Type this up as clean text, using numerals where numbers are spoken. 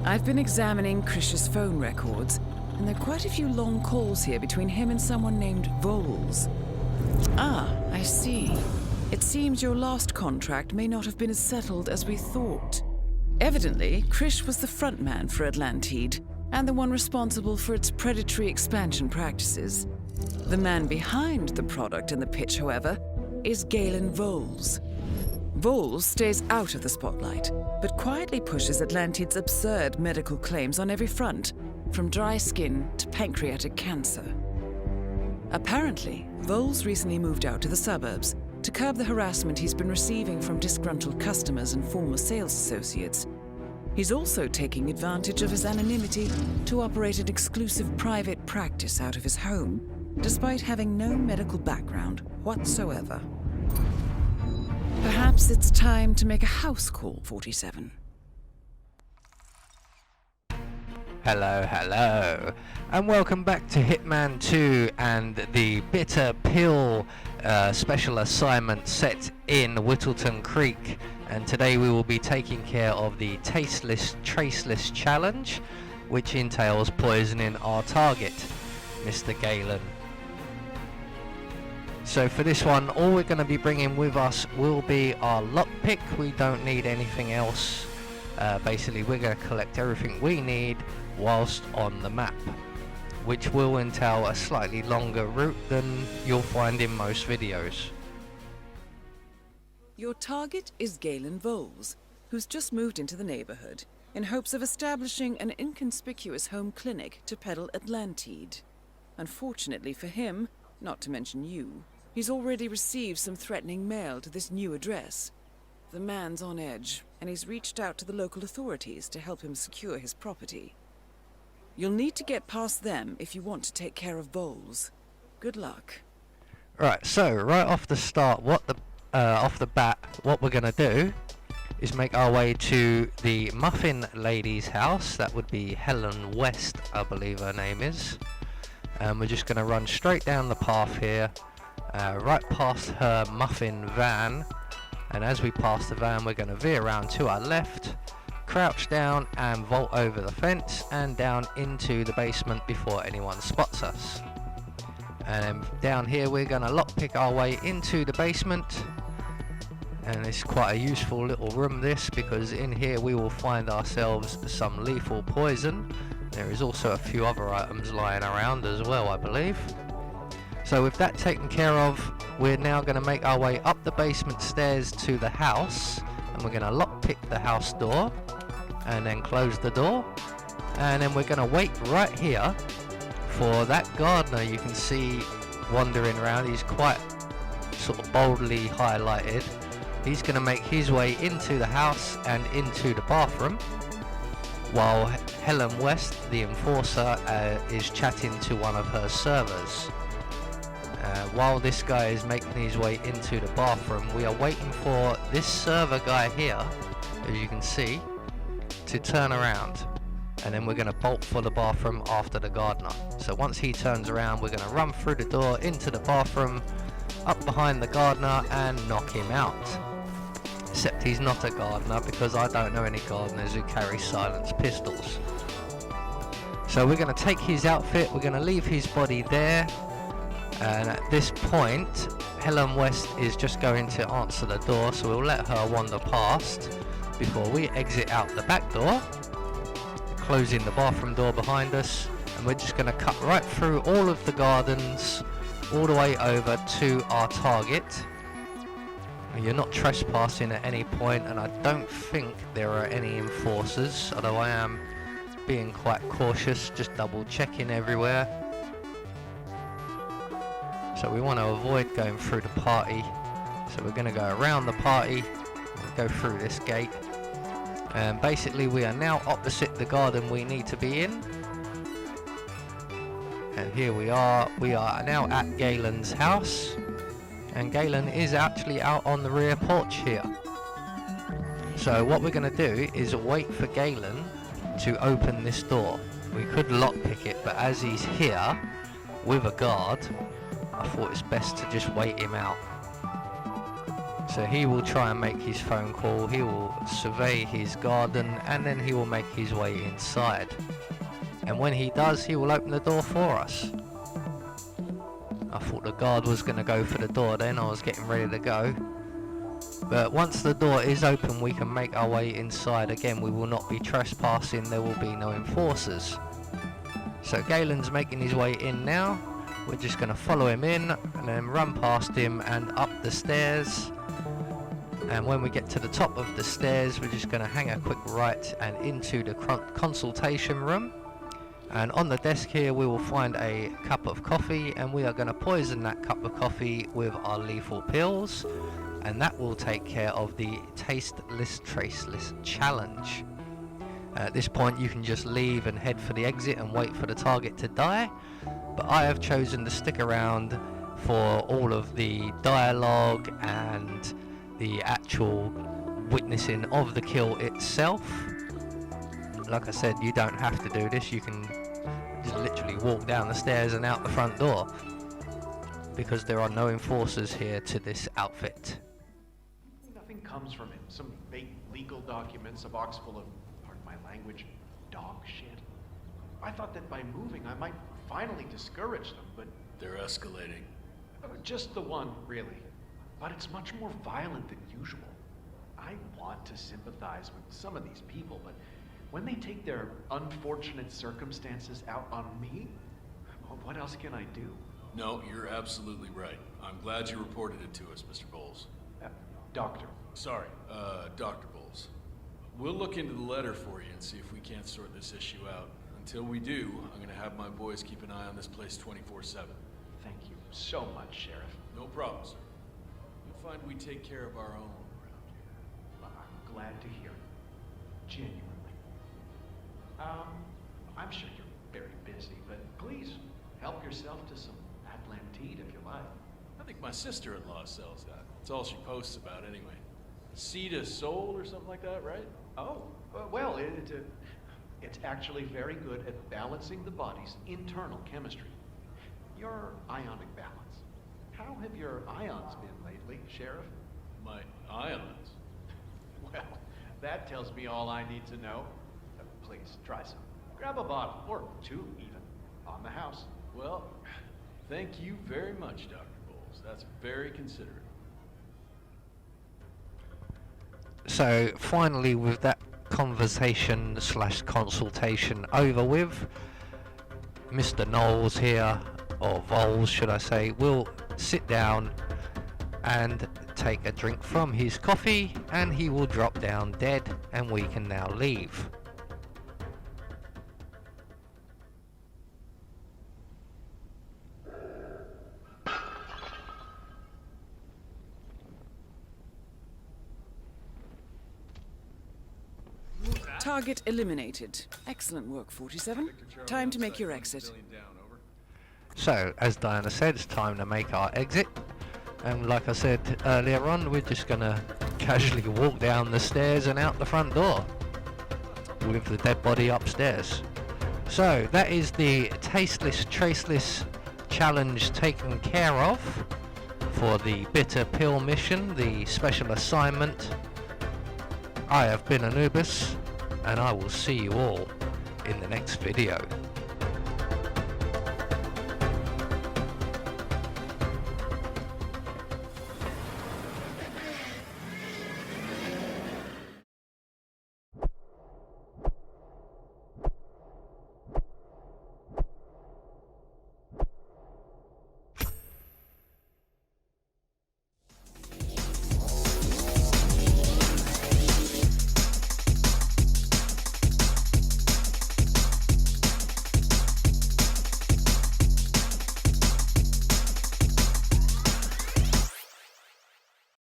I've been examining Krish's phone records, and there are quite a few long calls here between him and someone named Voles. Ah, I see. It seems your last contract may not have been as settled as we thought. Evidently, Krish was the front man for Atlantide, and the one responsible for its predatory expansion practices. The man behind the product and the pitch, however, is Galen Voles. Voles stays out of the spotlight, but quietly pushes Atlantide's absurd medical claims on every front, from dry skin to pancreatic cancer. Apparently, Voles recently moved out to the suburbs to curb the harassment he's been receiving from disgruntled customers and former sales associates. He's also taking advantage of his anonymity to operate an exclusive private practice out of his home, despite having no medical background whatsoever. Perhaps it's time to make a house call, 47. Hello, and welcome back to Hitman 2 and the Bitter Pill special assignment set in Whittleton Creek. And today we will be taking care of the Tasteless, Traceless challenge, which entails poisoning our target, Mr. Galen. So for this one, all we're going to be bringing with us will be our lockpick. We don't need anything else. Basically, we're going to collect everything we need whilst on the map, which will entail a slightly longer route than you'll find in most videos. Your target is Galen Voles, who's just moved into the neighborhood in hopes of establishing an inconspicuous home clinic to peddle Atlantide. Unfortunately for him, not to mention you, he's already received some threatening mail to this new address. The man's on edge, and he's reached out to the local authorities to help him secure his property. You'll need to get past them if you want to take care of Voles. Good luck. Right, so right off the start, off the bat, what we're going to do is make our way to the Muffin Lady's house. That would be Helen West, I believe her name is. And we're just going to run straight down the path here, right past her muffin van. And as we pass the van, we're going to veer around to our left, crouch down and vault over the fence and down into the basement before anyone spots us. And then down here we're going to lockpick our way into the basement. And it's quite a useful little room this, because in here we will find ourselves some lethal poison. There is also a few other items lying around as well, I believe. So with that taken care of, we're now going to make our way up the basement stairs to the house, and we're going to lockpick the house door and then close the door, and then we're going to wait right here for that gardener you can see wandering around. He's quite sort of boldly highlighted. He's going to make his way into the house and into the bathroom, while Helen West, the enforcer, is chatting to one of her servers. While this guy is making his way into the bathroom, we are waiting for this server guy here, as you can see, to turn around, and then we're going to bolt for the bathroom after the gardener. So once he turns around, we're going to run through the door into the bathroom, up behind the gardener, and knock him out. Except he's not a gardener, because I don't know any gardeners who carry silenced pistols. So we're going to take his outfit, we're going to leave his body there, and at this point Helen West is just going to answer the door, so we'll let her wander past before we exit out the back door, closing the bathroom door behind us, and we're just going to cut right through all of the gardens all the way over to our target. You're not trespassing at any point, and I don't think there are any enforcers, although I am being quite cautious, just double checking everywhere. So we want to avoid going through the party, so we're going to go around the party and go through this gate. And basically we are now opposite the garden we need to be in, and here we are now at Galen's house, and Galen is actually out on the rear porch here. So what we're going to do is wait for Galen to open this door. We could lockpick it, but as he's here with a guard, I thought it's best to just wait him out. So he will try and make his phone call, he will survey his garden, and then he will make his way inside. And when he does, he will open the door for us. I thought the guard was going to go for the door then, I was getting ready to go. But once the door is open, we can make our way inside. Again, we will not be trespassing, there will be no enforcers. So Galen's making his way in now. We're just going to follow him in and then run past him and up the stairs. And when we get to the top of the stairs, we're just going to hang a quick right and into the consultation room. And on the desk here we will find a cup of coffee, and we are going to poison that cup of coffee with our lethal pills, and that will take care of the Tasteless, Traceless challenge. At this point you can just leave and head for the exit and wait for the target to die, but I have chosen to stick around for all of the dialogue and the actual witnessing of the kill itself. Like I said, you don't have to do this, you can just literally walk down the stairs and out the front door, because there are no enforcers here to this outfit. Nothing comes from him. Some fake legal documents, a box full of, pardon my language, dog shit. I thought that by moving I might finally discourage them, but... They're escalating. Just the one, really. But it's much more violent than usual. I want to sympathize with some of these people, but when they take their unfortunate circumstances out on me, well, what else can I do? No, you're absolutely right. I'm glad you reported it to us, Mr. Bowles. Doctor. Sorry, Dr. Bowles. We'll look into the letter for you and see if we can't sort this issue out. Until we do, I'm gonna have my boys keep an eye on this place 24/7. Thank you so much, Sheriff. No problem, sir. You'll find we take care of our own around here. Well, I'm glad to hear it. Genuinely. I'm sure you're very busy, but please help yourself to some Atlantide if you like. I think my sister-in-law sells that. That's all she posts about anyway. Seed of soul or something like that, right? Oh, well, it's actually very good at balancing the body's internal chemistry. Your ionic balance. How have your ions been lately, Sheriff? My ions? Well, that tells me all I need to know. Please, try some. Grab a bottle, or two even, on the house. Well, thank you very much, Dr. Bowles. That's very considerate. So finally, with that conversation slash consultation over with, Mr. Knowles here, or Voles should I say, will sit down and take a drink from his coffee, and he will drop down dead, and we can now leave. Target eliminated. Excellent work, 47. Time to make your exit. So, as Diana said, it's time to make our exit. And like I said earlier on, we're just gonna casually walk down the stairs and out the front door with the dead body upstairs. So, that is the Tasteless, Traceless challenge taken care of for the Bitter Pill mission, the special assignment. I have been Anubis, and I will see you all in the next video.